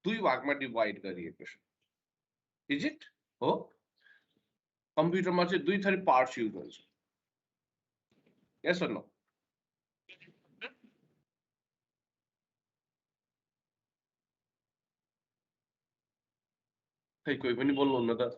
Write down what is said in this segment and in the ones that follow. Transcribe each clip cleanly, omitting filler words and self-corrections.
दुई भागमा डिवाइड गरिएको छ इज इट हो कम्प्युटरमा चाहिँ दुई थरी पार्ट्स युज हुन्छ यस अर नो खै कोही पनि बोल्नुहुन्न त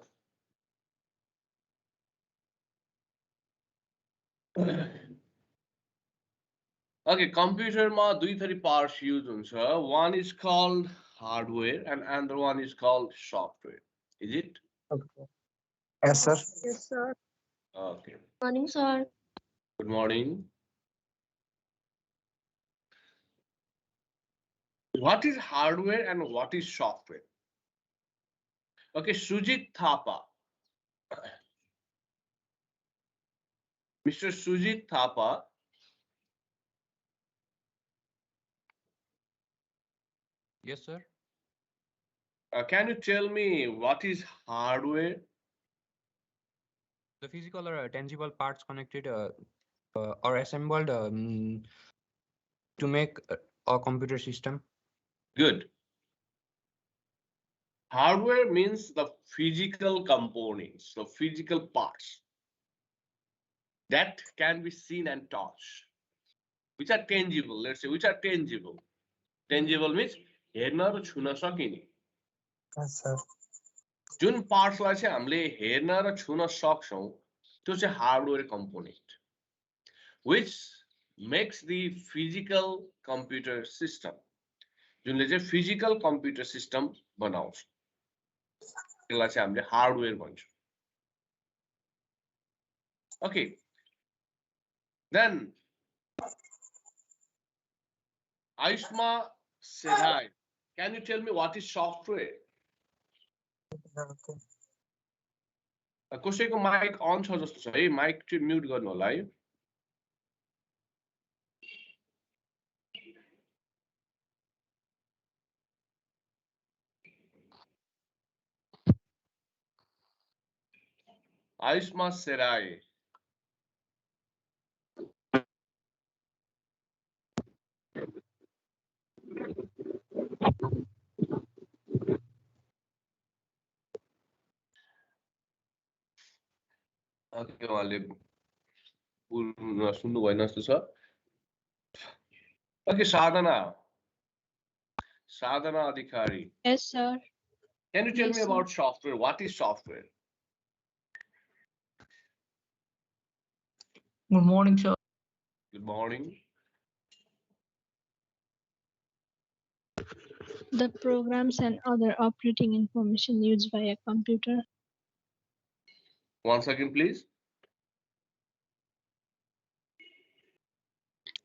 Okay, कम्प्युटरमा दुई थरी पार्ट्स युज हुन्छ one is called hardware and another one is called software is it Okay. Yes, sir. Yes, sir. okay Morning, sir. good morning what is hardware and what is software okay Sujit Thapa Mr. Sujit Thapa Yes, sir. can you tell me what is hardware The physical or tangible parts connected or assembled to make a computer system. good hardware means the physical components the physical parts that can be seen and touched which are tangible let's say which are tangible means हेर्न र छुन सकिने Yes, sir. जुन पार्ट्सलाई चाहिँ हामीले हेर्न र छुन सक्छौं त्यो चाहिँ hardware component which makes the physical computer system जुनले चाहिँ फिजिकल कम्प्युटर सिस्टम बनाउँछ त्यसलाई चाहिँ हामीले hardware भन्छौं okay then Aishma Serai can you tell me what is software Okay. कसैको माइक अन छ जस्तो छ है माइक चाहिँ म्युट गर्नु होला है Aishma Serai okay उहाँले सुन्नु भएन जस्तो छ okay Sadhana Adhikari Yes, sir. can you tell Yes, me sir. about software what is software Good morning, sir. good morning The programs and other operating information used by a computer. once again please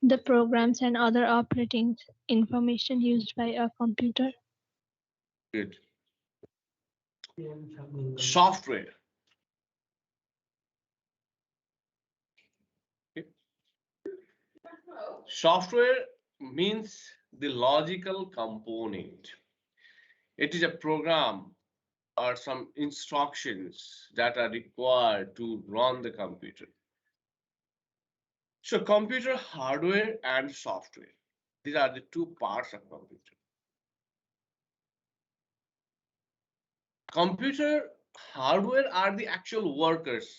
The programs and other operating information used by a computer. good software okay. Software means the logical component it is a program or some instructions that are required to run the computer so computer hardware and software these are the two parts of computer hardware are the actual workers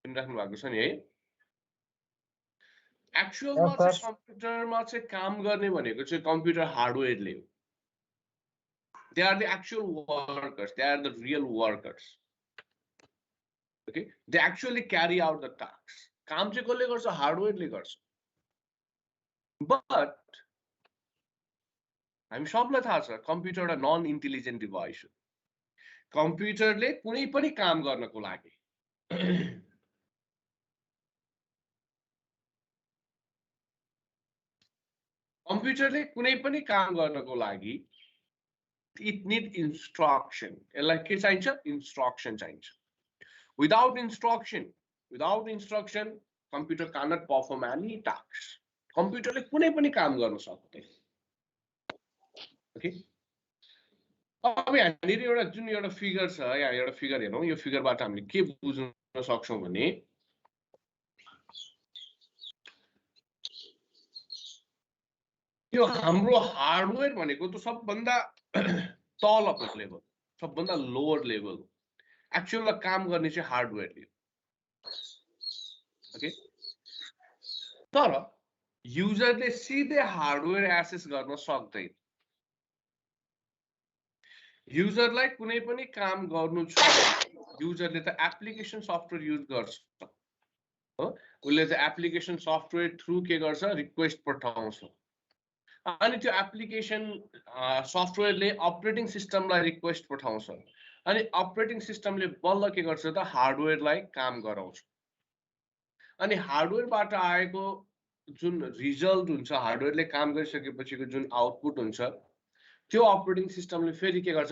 राख्नु भएको छ नि है एक्चुअलमा चाहिँ कम्प्युटरमा चाहिँ काम गर्ने भनेको चाहिँ कम्प्युटर हार्डवेयरले हो they are the actual workers they are the real workers okay they actually carry out the task काम चाहिँ कसले गर्छ हार्डवेयरले गर्छ बट हामी सबलाई थाहा छ कम्प्युटर एउटा नन इन्टेलिजेन्ट डिभाइस हो कम्प्युटरले कुनै पनि काम गर्नको लागि कम्प्युटरले कुनै पनि काम गर्नको लागि it need instruction यसलाई के चाहिन्छ instruction चाहिन्छ without instruction computer cannot perform any tasks कम्प्युटरले कुनै पनि काम गर्न सक्दैन ओके अब यहाँनिर एउटा जुन एउटा फिगर छ यहाँ एउटा फिगर हेरौँ यो फिगरबाट हामीले के बुझ्न सक्छौं भने त्यो हाम्रो हार्डवेयर भनेको त सबभन्दा तलको लेभल, सबभन्दा लोअर लेभल, एक्चुअलमा काम गर्ने चाहिँ हार्डवेयरले। ओके, तर युजरले सिधै हार्डवेयर एक्सेस गर्न सक्दैन। युजरलाई कुनै पनि काम गर्नु छ, युजरले त एप्लिकेसन सफ्टवेयर युज गर्छ हो, उसले त एप्लिकेसन सफ्टवेयर थ्रु के गर्छ, रिक्वेस्ट पठाउँछ, अनि त्यो एप्लिकेसन सफ्टवेयरले अपरेटिङ सिस्टमलाई रिक्वेस्ट पठाउँछ, अनि अपरेटिङ सिस्टमले बल्ल के गर्छ त हार्डवेयरलाई काम गराउँछ, अनि हार्डवेयरबाट आएको जुन रिजल्ट हुन्छ, हार्डवेयरले काम गरिसकेपछिको जुन आउटपुट हुन्छ, त्यो अपरेटिङ सिस्टमले फेरि के गर्छ,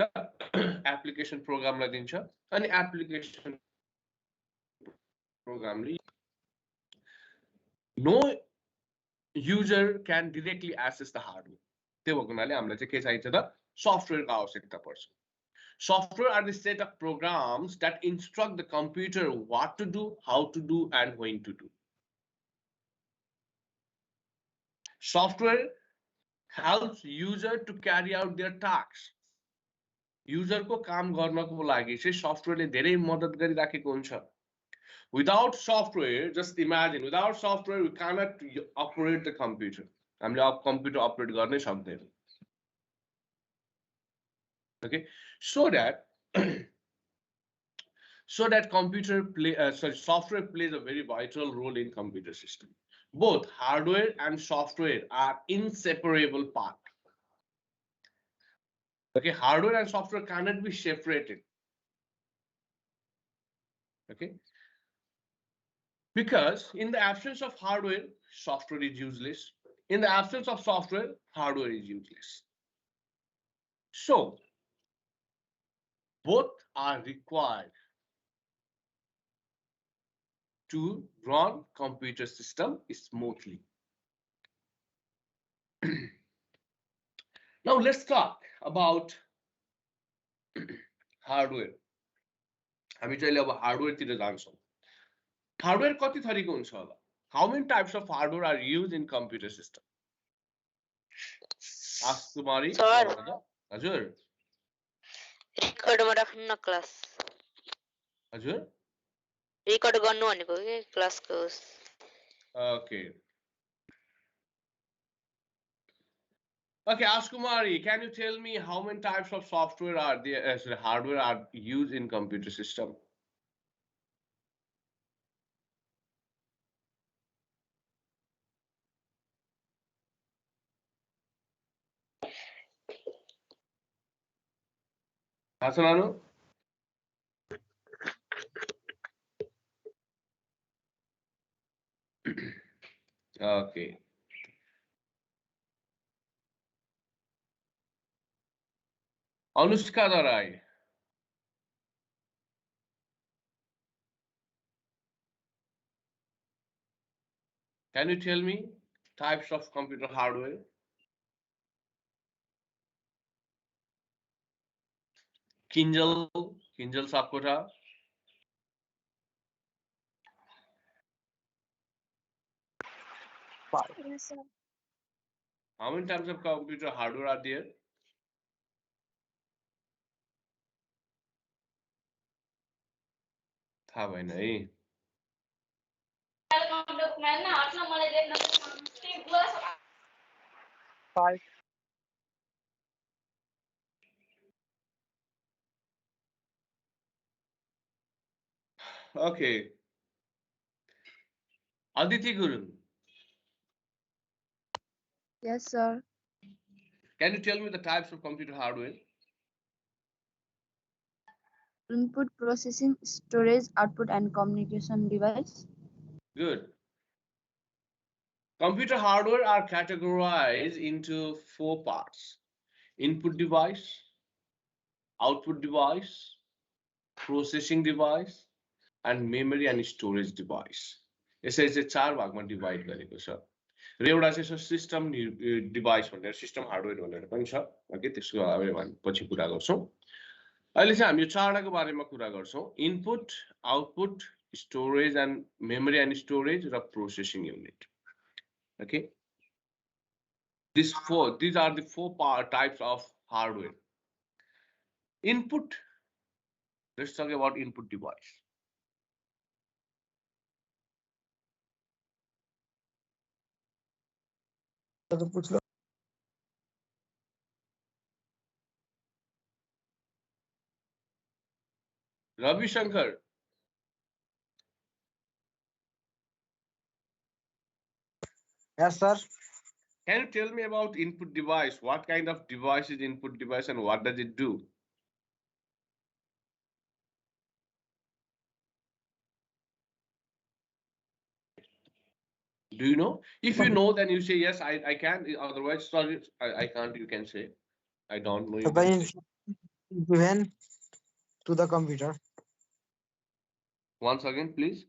एप्लिकेसन प्रोग्रामलाई दिन्छ, अनि एप्लिकेसन प्रोग्रामले no user can directly access the hardware. त्यो भएको हुनाले हामीलाई चाहिँ के चाहिन्छ त, सफ्टवेयरको आवश्यकता पर्छ। Software are the set of programs that instruct the computer what to do, how to do, and when to do. Software helps user to carry out their tasks. User को काम गर्नको लागि चाहिँ software ले धेरै मद्दत गरिराखेको हुन्छ। Without software, just imagine, without software we cannot operate the computer. हामीले अब computer operate गर्नै सक्दैनौँ। Okay, so that software plays a very vital role in computer system. Both hardware and software are inseparable part. Okay, hardware and software cannot be separated. Okay, because in the absence of hardware, software is useless. In the absence of software, hardware is useless. So both are required to run computer system smoothly. Now let's talk about hardware. हामी चाहिँ अब hardware तिर जान्छौँ। Hardware कति थरीको हुन्छ होला? How many types of hardware are used in computer system? Ask Kumari. Sir. हजुर. रेकर्डमा राख्नु क्लास। हजुर. रेकर्ड गर्नु भनेको के क्लासको। Okay. Okay, Ask Kumari, can you tell me how many types of software are there, hardware are used in computer system? Hasananu? Okay. Anushka Darai. Can you tell me types of computer hardware? Kinjal Sakura. Yes, sir. How many types of computer hardware are there? थाहा भएन है। Five. Okay. Aditi Guru. Yes, sir. Can you tell me the types of computer hardware? Input, processing, storage, output, and communication device. Good. Computer hardware are categorized into 4 parts: input device, output device, processing device, and memory and storage device. यसरी चाहिँ 4 भागमा divide गरेको छ। र एउटा चाहिँ system device भनेर, system hardware भनेर पनि छ। ओके, त्यसको बारेमा हामी पछि कुरा गर्छौँ। अहिले चाहिँ हामी यो 4वटाको बारेमा कुरा गर्छौँ: input, output, storage and memory and storage र processing unit. Okay, These are the four types of hardware. Input. Let's talk about input device. तो पूछ लो Ravi Shankar. yes sir Can you tell me about input device? What kind of device is input device and what does it do? Do you know? If you know, then you say yes, I can. Otherwise, sorry, I can't. You can say I don't know. You the can say. instruction given to the computer. Once again, please.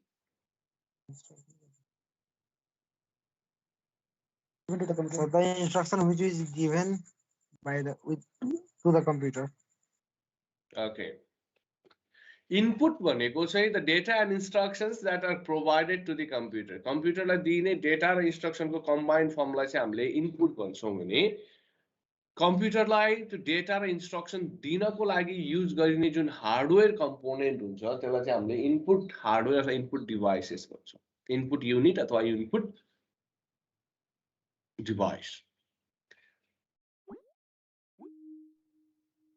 So the instruction which is given by the to the computer. Okay. Input भनेको चाहिँ the data and instructions that are provided to the computer. कम्प्युटरलाई दिने data र instruction को combined form लाई चाहिँ हामीले input भन्छौं भने कम्प्युटरलाई त्यो data र instruction दिनको लागि use गरिने जुन hardware component हुन्छ त्यसलाई चाहिँ हामीले input hardware अथवा input devices भन्छौं. Input unit अथवा input device.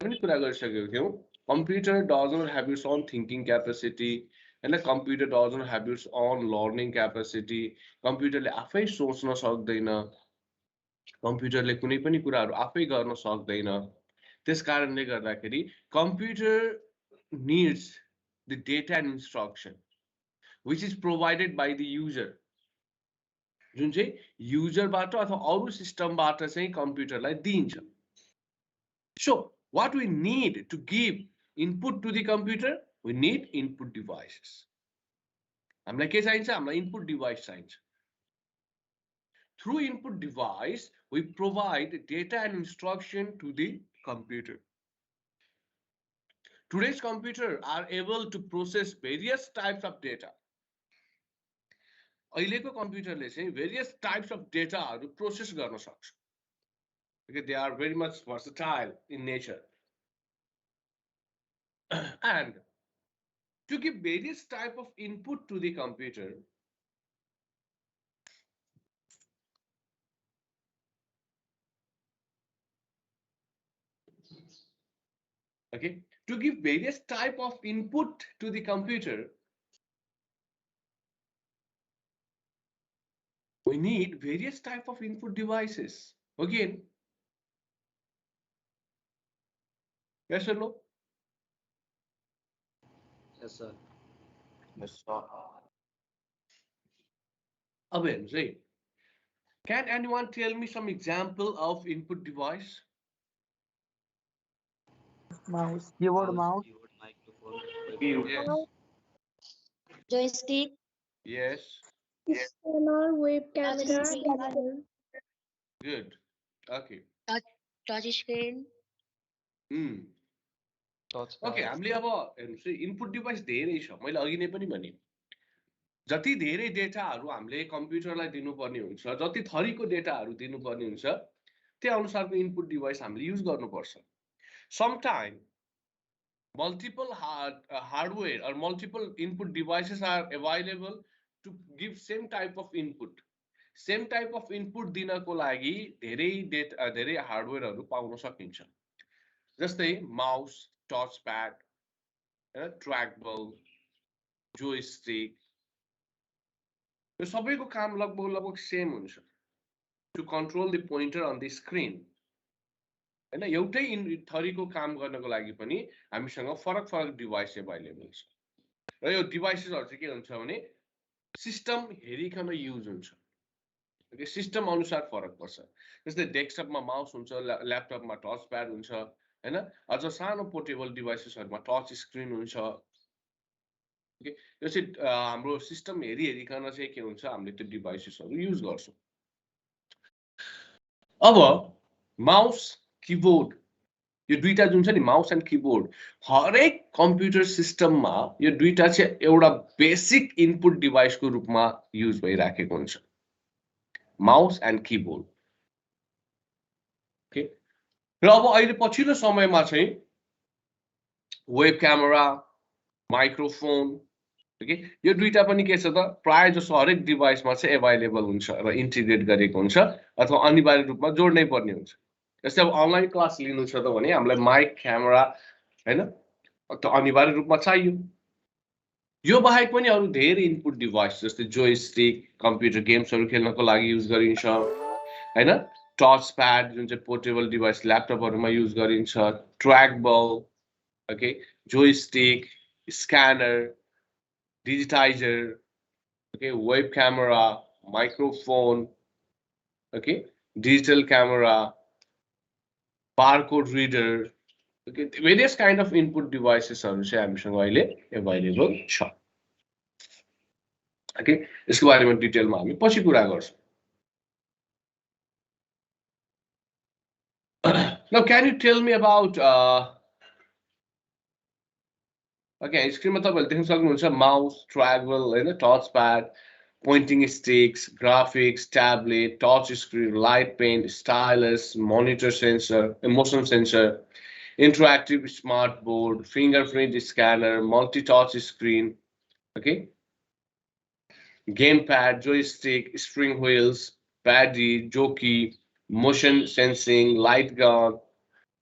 हामी कुरा गरिसकेको थियौं. Computer doesn't have its own thinking capacity, and a computer doesn't have its own learning capacity. Computer ले आफै सोच्न सक्दैन. Computer ले कुनै पनि कुराहरु आफै गर्न सक्दैन. त्यसकारणले गर्दाखेरि computer needs the data and instruction which is provided by the user. जुन चाहिँ user बाट अथवा अरु system बाट चाहिँ computer लाई दिन्छ. So what we need to give input to the computer, we need input devices. हामीलाई के चाहिन्छ? हामीलाई input device चाहिन्छ. Through input device, we provide data and instruction to the computer. Today's computers are able to process various types of data. अहिलेको कम्प्युटरले चाहिँ various types of data हरु process गर्न सक्छ. Because they are very much versatile in nature. And to give various type of input to the computer, okay, to give various type of input to the computer, we need various type of input devices. Again, yes or no? Yes, sir. Yes, sir. Abhin, say, can anyone tell me some example of input device? Mouse, keyboard, mouse. Microphone. Yes. Joystick, Yes. Scanner, web camera, Good. Okay. touch screen, Okay, हामीले अब हेर्नुस् input device धेरै छ. मैले अघि नै पनि भने जति धेरै डेटाहरु हामीले कम्प्युटरलाई दिनुपर्ने हुन्छ, जति थरीको डेटाहरु दिनुपर्ने हुन्छ, त्यही अनुसारको इनपुट डिभाइस हामीले युज गर्नुपर्छ. Sometimes multiple hardware or multiple input devices are available to give same type of input. Same type of input दिनको लागि धेरै हार्डवेयरहरु पाउन सकिन्छ. जस्तै माउस, touchpad, trackball, joystick. यो सबैको काम लगभग सेम हुन्छ. To control the pointer on the screen. हैन, एउटै थरीको काम गर्नको लागि पनि हामीसँग फरक डिभाइस अवेलेबल छ. र यो डिभाइसेसहरु चाहिँ के हुन्छ भने सिस्टम हेरिकन युज हुन्छ. ओके, सिस्टम अनुसार फरक पर्छ. जस्तै डेस्कटपमा माउस हुन्छ, ल्यापटपमा टच प्याड हुन्छ, हैन, अझ सानो पोर्टेबल डिभाइसेसहरुमा टच स्क्रिन हुन्छ. ओके, यो चाहिँ हाम्रो सिस्टम हेरिकन चाहिँ के हुन्छ, हामीले त्यो डिभाइसेसहरु युज गर्छौं. अब माउस, कीबोर्ड, यो दुईटा जुन छ नि माउस एन्ड कीबोर्ड, हरेक कम्प्युटर सिस्टममा यो दुईटा चाहिँ एउटा बेसिक इनपुट डिभाइसको रूपमा युज भइराखेको हुन्छ. Mouse and keyboard. ओके र अब अहिले पछिल्लो समयमा चाहिँ वेब क्यामेरा माइक्रोफोन ओके यो दुईटा पनि के छ त प्राय जसो हरेक डिभाइसमा चाहिँ एभाइलेबल हुन्छ र इन्टिग्रेट गरेको हुन्छ अथवा अनिवार्य रूपमा जोड्नै पर्ने हुन्छ जस्तै अब अनलाइन क्लास लिनु छ त भने हामीलाई माइक क्यामेरा हैन त अनिवार्य रूपमा चाहियो यो बाहेक पनि अरु धेरै इनपुट डिभाइस जस्तै जोयस्टिक कम्प्युटर गेम्सहरु खेल्नको लागि युज गरिन्छ हैन टच प्याड जुन चाहिँ पोर्टेबल डिभाइस ल्यापटपहरुमा युज गरिन्छ track ball okay joystick scanner digitizer okay web camera microphone okay digital camera barcode reader okay various kind of input devices are चाहिँ हामीसँग अहिले available छ okay यसको बारेमा डिटेलमा हामी पछि कुरा गर्छौं now can you tell me about okay स्क्रिनमा तपाईहरुले देख्न सक्नुहुन्छ माउस ट्र्याकबल हैन touch pad pointing sticks graphics tablet touch screen light pen stylus monitor sensor motion sensor interactive smart board fingerprint scanner multi touch screen okay game pad joystick string wheels paddy jockey motion sensing light gun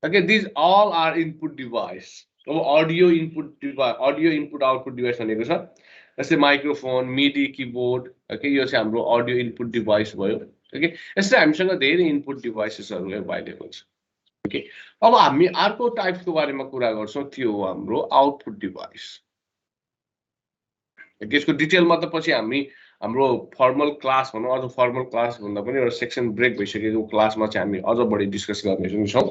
okay these all are input device अब audio input device audio input output device भनेको छ जस्तै microphone MIDI keyboard okay यो चाहिँ हाम्रो audio input device भयो okay यस्तै हामीसँग धेरै इनपुट डिभाइसेसहरु अवेलेबल छ ओके अब हामी अर्को टाइपको बारेमा कुरा गर्छौं त्यो हो हाम्रो आउटपुट डिभाइस यसको डिटेलमा त पछि हामी हाम्रो फर्मल क्लास भनौं अझ फर्मल क्लास भन्दा पनि एउटा सेक्सन ब्रेक भइसकेको क्लासमा चाहिँ हामी अझ बढी डिस्कस गर्ने छौं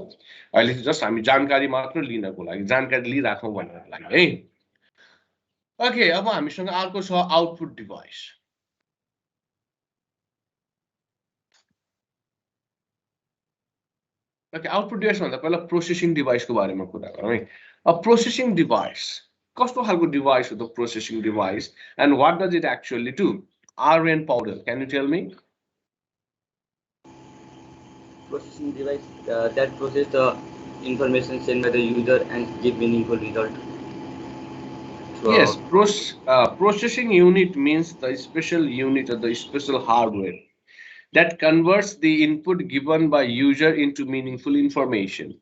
अहिले जस्ट हामी जानकारी मात्र लिनको लागि जानकारी लिइराखौं भन्नको लागि है ओके अब हामीसँग अर्को छ output device okay output device भन्दा पहिला प्रोसेसिङ डिभाइसको बारेमा कुरा गरौँ है अब प्रोसेसिङ डिभाइस कस्तो खालको डिभाइस हो त processing device and what does it actually do RN powder can you tell me processing device that process the information sent by the user and give meaningful result yes processing unit means the special unit or the special hardware that converts the input given by user into meaningful information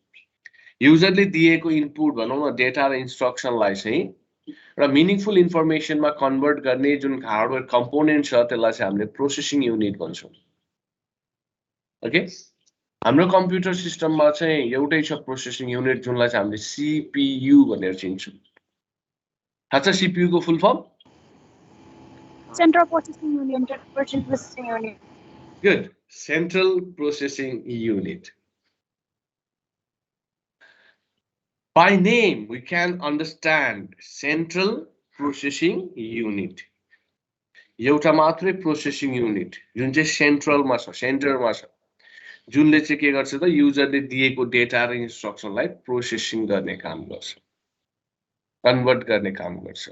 user ले दिएको input भनौं न data र instruction लाई चाहिँ र meaningful इन्फर्मेसनमा convert गर्ने जुन हार्डवेयर कम्पोनेन्ट छ त्यसलाई चाहिँ हामीले प्रोसेसिङ युनिट भन्छौं ओके हाम्रो कम्प्युटर सिस्टममा चाहिँ एउटै छ प्रोसेसिङ युनिट जुनलाई चाहिँ हामीले CPU भनेर चिन्छौं थाहा छ CPU को full form Central Processing Unit. Good. Central Processing Unit. By name, we can understand Central Processing Unit. एउटा मात्रै प्रोसेसिङ युनिट जुन चाहिँ सेन्ट्रलमा छ सेन्टरमा छ जुनले चाहिँ के गर्छ त युजरले दिएको डेटा र इन्स्ट्रक्सनलाई प्रोसेसिङ गर्ने काम गर्छ कन्भर्ट गर्ने काम गर्छ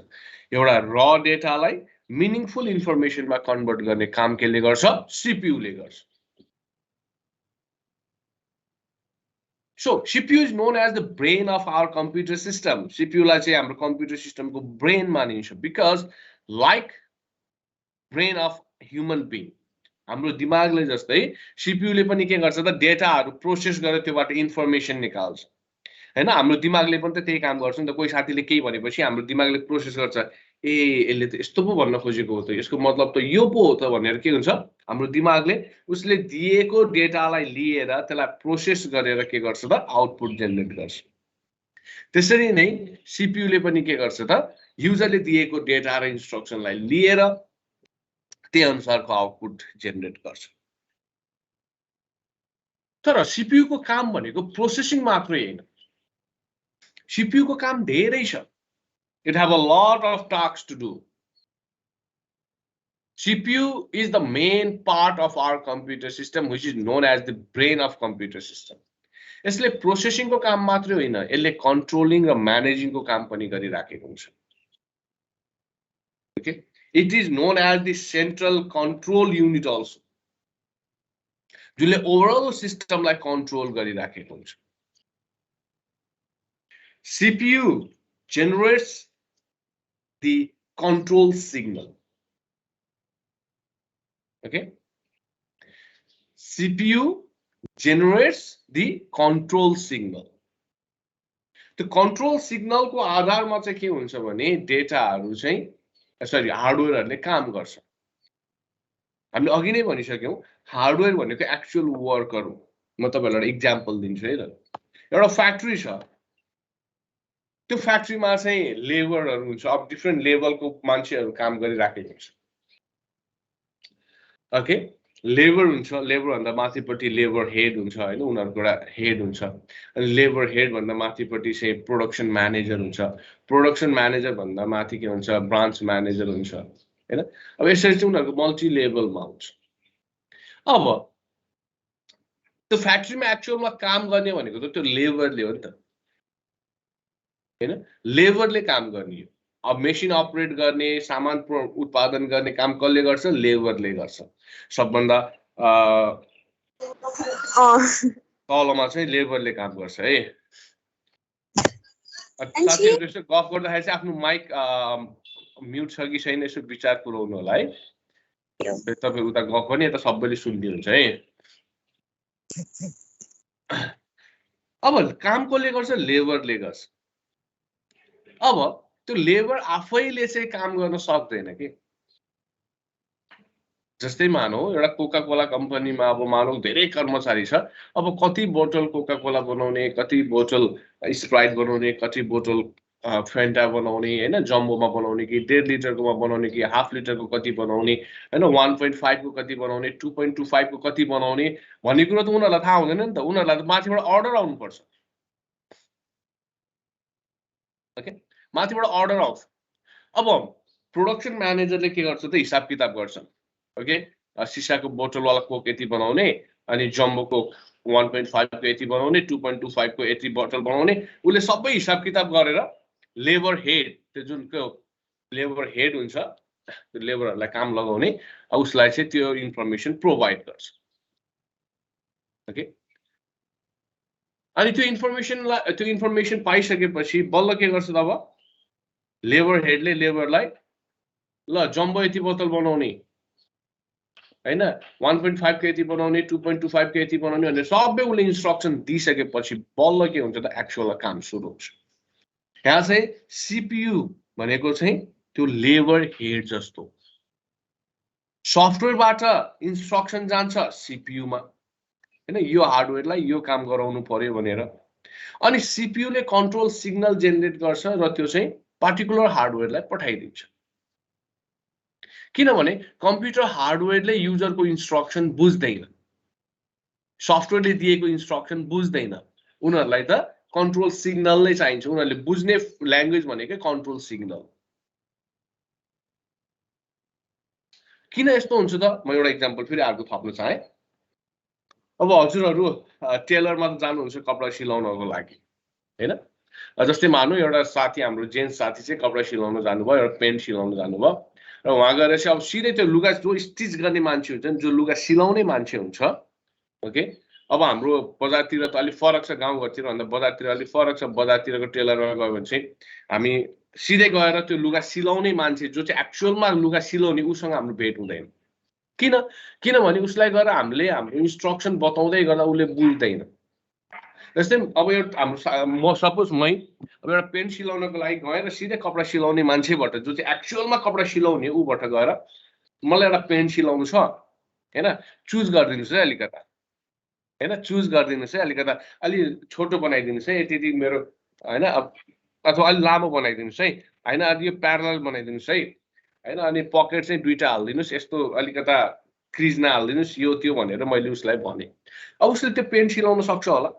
एउटा र डेटालाई मिनिङफुल इन्फर्मेसनमा कन्भर्ट गर्ने काम केले गर्छ CPU ले गर्छ So CPU is known as the brain of our computer system. CPU लाई चाहिँ हाम्रो कम्प्युटर सिस्टमको ब्रेन मानिन्छ because like brain of human being हाम्रो दिमागले जस्तै CPU ले पनि के गर्छ त डेटाहरु प्रोसेस गरेर त्योबाट इन्फर्मेसन निकाल्छ हैन हाम्रो दिमागले पनि त त्यही काम गर्छ नि त कोही साथीले केही भनेपछि हाम्रो दिमागले प्रोसेस गर्छ ए यसले त यस्तो पो भन्न खोजेको हो त यसको मतलब त यो पो हो त भनेर के हुन्छ हाम्रो दिमागले उसले दिएको डेटालाई लिएर त्यसलाई प्रोसेस गरेर के गर्छ त आउटपुट जेनेरेट गर्छ त्यसरी नै CPU ले पनि के गर्छ त युजरले दिएको डेटा र इन्स्ट्रक्सनलाई लिएर त्यही अनुसारको आउटपुट जेनेरेट गर्छ तर CPU को काम भनेको प्रोसेसिङ मात्रै हैन CPU को काम धेरै छ it have a lot of tasks to do CPU is the main part of our computer system which is known as the brain of computer system यसले प्रोसेसिङ को काम मात्रै होइन यसले कन्ट्रोलिङ र म्यानेजिङ को काम पनि गरिराखेको हुन्छ okay it is known as the central control unit also जसले ओभरअल सिस्टमलाई कन्ट्रोल गरिराखेको हुन्छ। CPU generates the control signal. Okay, CPU generates the control signal. त्यो कन्ट्रोल सिग्नलको आधारमा चाहिँ के हुन्छ भने डेटाहरु चाहिँ सरी हार्डवेयरहरुले काम गर्छ। हामीले अघि नै भनिसक्यौं हार्डवेयर भनेको एक्चुअल वर्कर हो। म तपाईहरुलाई एक्जाम्पल दिन्छु है त। एउटा फ्याक्ट्री छ, त्यो फ्याक्ट्रीमा चाहिँ लेबरहरु हुन्छ, अब डिफरेन्ट लेभलको मान्छेहरु काम गरिराखेको हुन्छ। ओके, लेबर हुन्छ, लेबर भन्दा माथिपट्टि लेबर हेड हुन्छ हैन, उनीहरुको एउटा हेड हुन्छ। अनि लेबर हेड भन्दा माथिपट्टि चाहिँ प्रोडक्सन म्यानेजर हुन्छ, प्रोडक्सन म्यानेजर भन्दा माथि के हुन्छ ब्रान्च म्यानेजर हुन्छ हैन। अब यसरी चाहिँ उनीहरुको मल्टी लेभलमा हुन्छ। अब त्यो फ्याक्ट्रीमा एक्चुअलमा काम गर्ने भनेको त त्यो लेबरले हो नि त हैन, लेबरले काम गर्ने हो। अब मेसिन अपरेट गर्ने, सामान उत्पादन गर्ने काम कसले गर्छ? लेबरले गर्छ। सबभन्दा तलमा चाहिँ लेबरले काम गर्छ है। साथीहरु यसो गफ गर्दाखेरि चाहिँ आफ्नो माइक म्युट छ कि छैन यसो विचार पुर्याउनु होला है। तपाईं उता गफ गर्ने यता सबैले सुनिदिनुहुन्छ है। अब काम कसले गर्छ? लेबरले गर्छ। अब त्यो लेबर आफैले चाहिँ काम गर्न सक्दैन के। जस्तै मानौ एउटा कोका कोला कम्पनीमा अब मानौ धेरै कर्मचारी छ, अब कति बोतल कोका कोला बनाउने, कति बोतल स्प्राइट बनाउने, कति बोतल फेन्टा बनाउने हैन, जम्बोमा बनाउने कि 1.5 लिटरकोमा बनाउने कि हाफ लिटरको कति बनाउने हैन, 1.5 को कति बनाउने, 2.25 को कति बनाउने भन्ने कुरो त उनीहरुलाई थाहा हुँदैन नि त। उनीहरुलाई त माथिबाट अर्डर आउनु पर्छ। ओके, माथिबाट अर्डर आउँछ। अब प्रोडक्सन म्यानेजरले के गर्छ त हिसाब किताब गर्छ। ओके, सिसाको बोतलवाला कोक यति बनाउने, अनि जम्बोको 1.5 को यति बनाउने, 2.25 को यति बोतल बनाउने, उले सबै हिसाब किताब गरेर लेबर हेड, त्यो जुनको लेबर हेड हुन्छ, त्यो लेबरहरुलाई काम लगाउने, उसलाई चाहिँ त्यो इन्फर्मेसन प्रोवाइड गर्छ। ओके, अनि त्यो इन्फर्मेसन पाइसकेपछि बल्ल के गर्छ तब लेबर हेडले लेबरलाई ल जम्बो यति बोतल बनाउने हैन, 1.5 को यति बनाउने, 2.25 को यति बनाउने भनेर सबै उले इन्स्ट्रक्सन दिइसकेपछि बल्ल के हुन्छ त एक्चुअल काम सुरु हुन्छ। यहाँ चाहिँ सीपीयू भनेको चाहिँ त्यो लेबर हेड जस्तो, सफ्टवेयरबाट इन्स्ट्रक्सन जान्छ सीपीयू मा हैन, यो हार्डवेयरलाई यो काम गराउनु पर्यो भनेर। अनि सीपीयू ले कन्ट्रोल सिग्नल जेनेरेट गर्छ र त्यो चाहिँ पार्टिकुलर हार्डवेयरलाई पठाइदिन्छ। किनभने कम्प्युटर हार्डवेयरले युजरको इन्स्ट्रक्सन बुझ्दैन, सफ्टवेयरले दिएको इन्स्ट्रक्सन बुझ्दैन। उनीहरुलाई त कन्ट्रोल सिग्नल नै चाहिन्छ, उनीहरुले बुझ्ने ल्याङ्ग्वेज भनेकै कन्ट्रोल सिग्नल। किन यस्तो हुन्छ त? म एउटा एक्जाम्पल फेरि अर्को थप्न चाहे। अब हजुरहरु टेलरमा त जानुहुन्छ कपडा सिलाउनको लागि हैन। जस्तै मानौ एउटा साथी, हाम्रो जेन्ट्स साथी चाहिँ कपडा सिलाउन जानुभयो, एउटा पेन्ट सिलाउन जानुभयो र वहाँ गएर चाहिँ अब सिधै त्यो लुगा जो स्टिच गर्ने मान्छे हुन्छ नि, जो लुगा सिलाउने मान्छे हुन्छ, ओके, अब हाम्रो बजारतिर त अलि फरक छ, गाउँघरतिर भन्दा बजारतिर अलि फरक छ। बजारतिरको टेलरमा गयो भने चाहिँ हामी सिधै गएर त्यो लुगा सिलाउने मान्छे जो चाहिँ एक्चुअलमा लुगा सिलाउने उसँग हाम्रो भेट हुँदैन। किनभने उसलाई गएर हामीले हाम्रो इन्स्ट्रक्सन बताउँदै गर्दा उसले बुझ्दैन। जस्तै अब एउटा हाम्रो सपोज अब एउटा पेन्ट सिलाउनको लागि गएर सिधै कपडा सिलाउने मान्छेबाट, जो चाहिँ एक्चुअलमा कपडा सिलाउने उबाट गएर मलाई एउटा पेन्ट सिलाउनु छ हैन, चुज गरिदिनुस् है अलिकता हैन, चुज गरिदिनुस् है अलिकता, अलि छोटो बनाइदिनुस् है यति मेरो हैन, अथवा अलि लामो बनाइदिनुस् है हैन, अलि यो प्यारलल बनाइदिनुस् है हैन, अनि पकेट चाहिँ दुईटा हाल्दिनुस्, यस्तो अलिकता क्रिज नहाल्दिनुस्, यो त्यो भनेर मैले उसलाई भने। अब उसले त्यो पेन्ट सिलाउन सक्छ होला?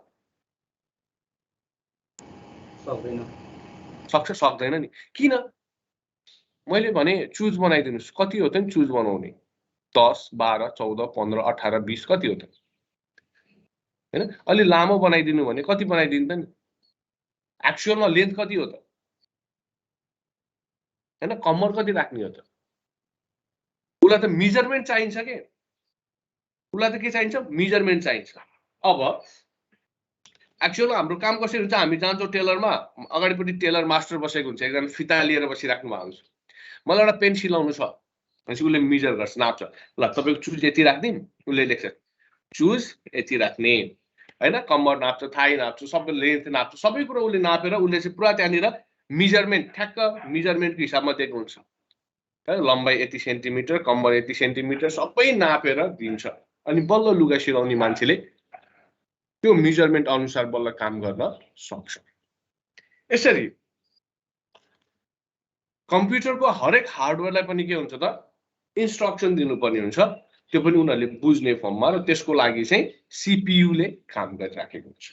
सक्दैन नि। किन? मैले भने चुज बनाइदिनुस्, कति हो त नि चुज बनाउने? 10, 12, 14, 15, 18, 20 कति हो त हैन। अलि लामो बनाइदिनु भने कति बनाइदिनु त नि? एक्चुअलमा लेन्थ कति हो त हैन, कम्मर कति राख्ने हो त? उसलाई त मेजरमेन्ट चाहिन्छ के। उसलाई त के चाहिन्छ मेजरमेन्ट चाहिन्छ अब एक्चुअली हाम्रो काम कसरी हुन्छ हामी जान्छौँ टेलरमा अगाडिपट्टि टेलर मास्टर बसेको हुन्छ एकजना फिता लिएर बसिराख्नु भएको हुन्छ मलाई एउटा पेन सिलाउनु छ भनेपछि उसले मेजर गर्छ नाप्छ ल तपाईँको चुज यति राख्दिउँ उसले लेख्छ चुज यति राख्ने हैन कम्मर नाप्छ थाई नाप्छ सबै लेन्थ नाप्छ सबै कुरा उसले नापेर उसले चाहिँ पुरा त्यहाँनिर मेजरमेन्ट ठ्याक्क मेजरमेन्टको हिसाबमा दिएको हुन्छ है लम्बाइ यति सेन्टिमिटर कम्मर यति सेन्टिमिटर सबै नापेर दिन्छ अनि बल्ल लुगा सिलाउने मान्छेले त्यो मेजरमेन्ट अनुसार बल्ल काम गर्न सक्छ यसरी कम्प्युटरको हरेक हार्डवेयरलाई पनि के हुन्छ त इन्स्ट्रक्सन दिनुपर्ने हुन्छ त्यो पनि उनीहरूले बुझ्ने फर्ममा र त्यसको लागि चाहिँ सीपीयू ले काम गरिराखेको हुन्छ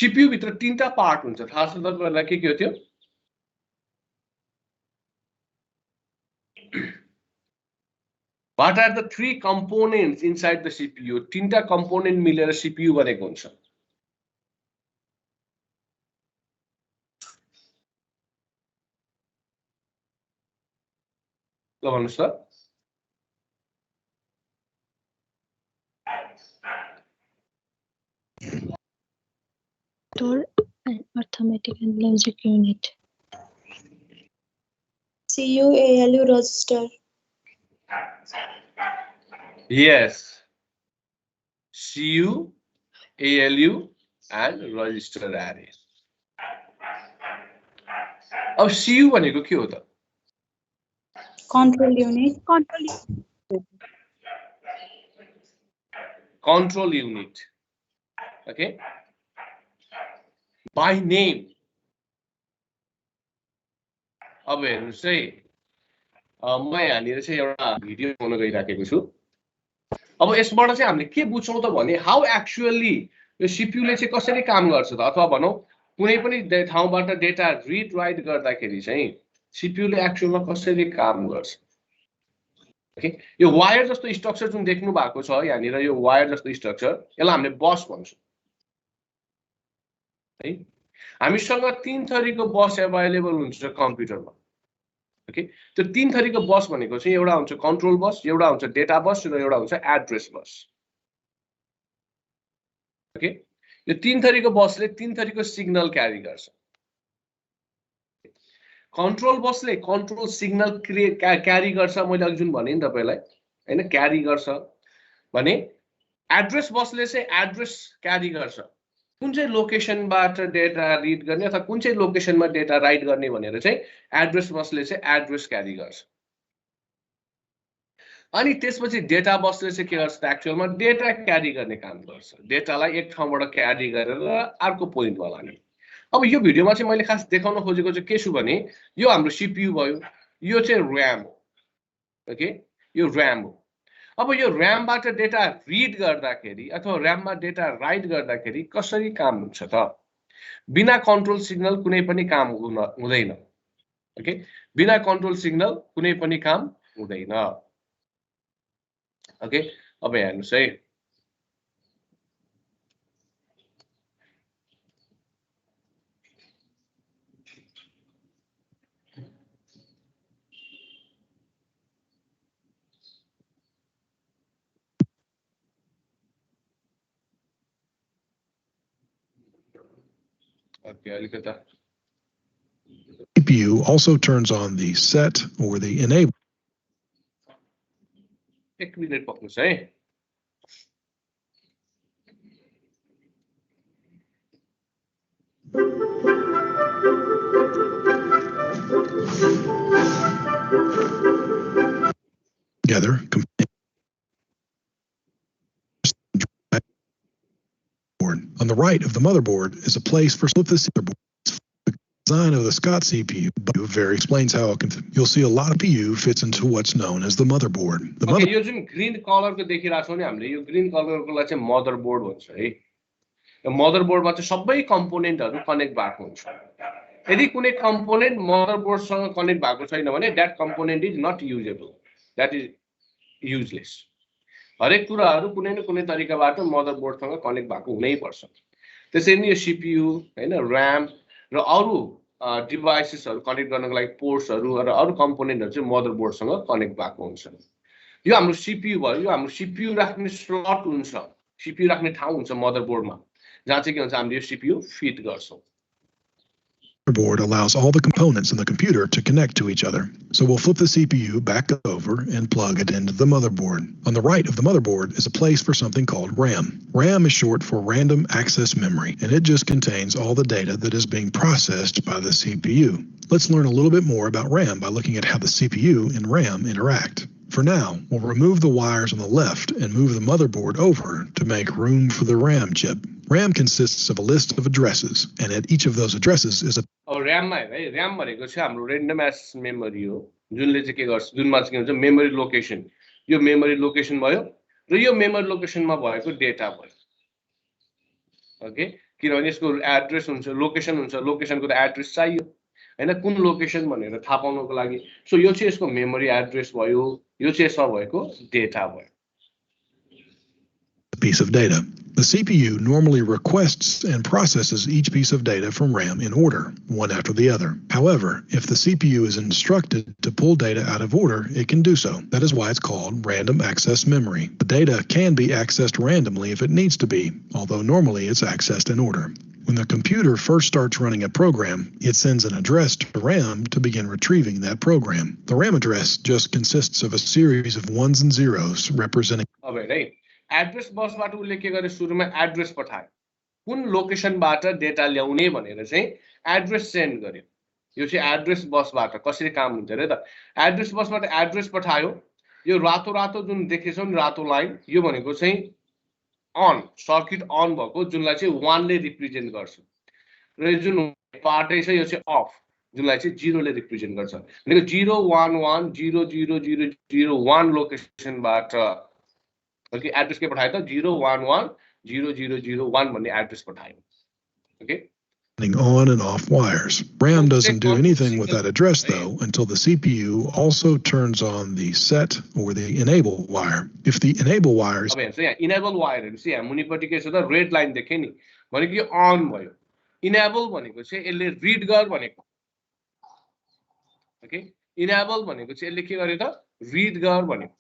सीपीयू भित्र तीनटा पार्ट हुन्छ थाहा छ तपाईहरुलाई के हो त्यो What are the three components inside the CPU? तीनटा component मिलेर CPU बनेको हुन्छ ल भन्नुस् त Motor and arithmetic and logic unit. CU, ALU, register. Yes. CU, ALU and register array. अब CU भनेको के हो त Control unit. Control unit. Okay. By name. अब हेर्नुस् है म यहाँनिर चाहिँ एउटा भिडियो बनाउन गइराखेको छु अब यसबाट चाहिँ हामीले के बुझ्छौं त भने हाउ एक्चुअली यो सीपीयू ले चाहिँ कसरी काम गर्छ त अथवा भनौं कुनै पनि ठाउँबाट डेटा रिड राइट गर्दाखेरि चाहिँ सीपीयू ले एक्चुअलमा कसरी काम गर्छ ओके यो वायर जस्तो स्ट्रक्चर जुन देख्नु भएको छ यहाँनिर यो वायर जस्तो स्ट्रक्चर यसलाई हामीले बस भन्छौं है हामीसँग तीन थरीको बस अवेलेबल हुन्छ कम्प्युटरमा ओके त्यो तीन थरीको बस भनेको चाहिँ एउटा हुन्छ कन्ट्रोल बस एउटा हुन्छ डेटा बस र एउटा हुन्छ एड्रेस बस ओके यो तीन थरीको बसले तीन थरीको सिग्नल क्यारी गर्छ कन्ट्रोल बसले कन्ट्रोल सिग्नल क्यारी गर्छ मैले अघि जुन भने नि तपाईलाई हैन क्यारी गर्छ भने एड्रेस बसले चाहिँ एड्रेस क्यारी गर्छ कुन चाहिँ लोकेसनबाट डेटा रिड गर्ने अथवा कुन चाहिँ लोकेसनमा डेटा राइट गर्ने भनेर चाहिँ एड्रेस बसले चाहिँ एड्रेस क्यारी गर्छ अनि त्यसपछि डेटा बसले चाहिँ के गर्छ एक्चुअलमा डेटा क्यारी गर्ने काम गर्छ डेटालाई एक ठाउँबाट क्यारी गरेर अर्को पोइन्टमा लाने अब यो भिडियोमा चाहिँ मैले खास देखाउन खोजेको चाहिँ के छु भने यो हाम्रो सीपीयू भयो यो चाहिँ र्याम हो ओके यो र्याम हो अब यो र्यामबाट डेटा रिड गर्दाखेरि अथवा र्याममा डेटा राइट गर्दाखेरि कसरी काम हुन्छ त बिना कन्ट्रोल सिग्नल कुनै पनि काम हुँदैन ओके बिना कन्ट्रोल सिग्नल कुनै पनि काम हुँदैन ओके अब हेर्नुस् है CPU also turns on the set or the enable. एक मिनट पक्नुस् है Together. On the right of the motherboard is a place for the motherboard. The design of the Scott CPU very explains how it can. You'll see a lot of CPU fits into what's known as the motherboard. The okay, यो जुन green कलरको देखिरहेको छ नि हामीले यो green कलरकोलाई चाहिँ motherboard भन्छ है यो मदरबोर्डमा चाहिँ सबै कम्पोनेन्टहरु कनेक्ट भएको हुन्छ यदि कुनै कम्पोनेन्ट मदरबोर्डसँग कनेक्ट भएको छैन भने that component is not usable that is useless हरेक कुराहरु कुनै न कुनै तरिकाबाट मदरबोर्डसँग कनेक्ट भएको हुनै पर्छ त्यसैले नि यो सीपीयू हैन र्याम र अरु डिभाइसेसहरु कनेक्ट गर्नको लागि पोर्ट्सहरु र अरु कम्पोनेन्टहरु चाहिँ मदरबोर्डसँग कनेक्ट भएको हुन्छ यो हाम्रो CPU भयो यो हाम्रो CPU राख्ने स्लट हुन्छ CPU राख्ने ठाउँ हुन्छ मदरबोर्डमा जहाँ चाहिँ के हुन्छ हामीले यो CPU फिट गर्छौं Board allows all the components in the computer to connect to each other. So we'll flip the CPU back over and plug it into the motherboard. On the right of the motherboard is a place for something called RAM. RAM is short for Random Access Memory, and it just contains all the data that is being processed by the CPU. Let's learn a little bit more about RAM by looking at how the CPU and RAM interact. For now, we'll remove the wires on the left and move the motherboard over to make room for the RAM chip. RAM consists of a list of addresses, and at each of those addresses is a अब RAM मा है RAM भनेको चाहिँ हाम्रो random access memory हो जुनले चाहिँ के गर्छ जुनमा चाहिँ के हुन्छ memory location यो memory location भयो र यो memory location मा भएको data भयो ओके किनभने यसको एड्रेस हुन्छ लोकेसन हुन्छ लोकेसनको त एड्रेस चाहियो हैन कुन लोकेसन भनेर थाहा पाउनको लागि सो यो चाहिँ यसको मेमोरी एड्रेस भयो यो चाहिँ यसमा भएको डेटा भयो piece of data. The CPU normally requests and processes each piece of data from RAM in order, one after the other. However, if the CPU is instructed to pull data out of order, it can do so. That is why it's called random access memory. The data can be accessed randomly if it needs to be, although normally it's accessed in order. When the computer first starts running a program, it sends an address to RAM to begin retrieving that program. The RAM address just consists of a series of ones and zeros representing address बसबाट उले के गरे सुरुमा address पठायो कुन लोकेसनबाट data ल्याउने भनेर चाहिँ एड्रेस सेन्ड गर्यो यो चाहिँ एड्रेस बसबाट कसरी काम हुन्छ रे त एड्रेस बसबाट एड्रेस पठायो यो रातो रातो जुन देखेछौ नि रातो लाइन यो भनेको चाहिँ अन सर्किट अन भएको जुनलाई चाहिँ 1 ले रिप्रेजेन्ट गर्छ र यो जुन पार्ट छ यो चाहिँ अफ जुनलाई चाहिँ 0 ले रिप्रेजेन्ट गर्छ भनेको 0 1 1 0 0 0 0 1 लोकेसनबाट Okay, address के पठायो त 0110001 भन्ने एड्रेस पठायो okay on and off wires. RAM doesn't do anything with that address though until the CPU also turns on the set or the enable wire. If the enable wire is अब हेर्नुस् यहाँ enable wire हेर्नुस् यहाँ मुनिपटि के छ त red line देखे नि भनेको यो अन भयो enable भनेको चाहिँ यसले रिड गर भनेको ओके enable भनेको चाहिँ यसले के गर्यो त रिड गर भनेको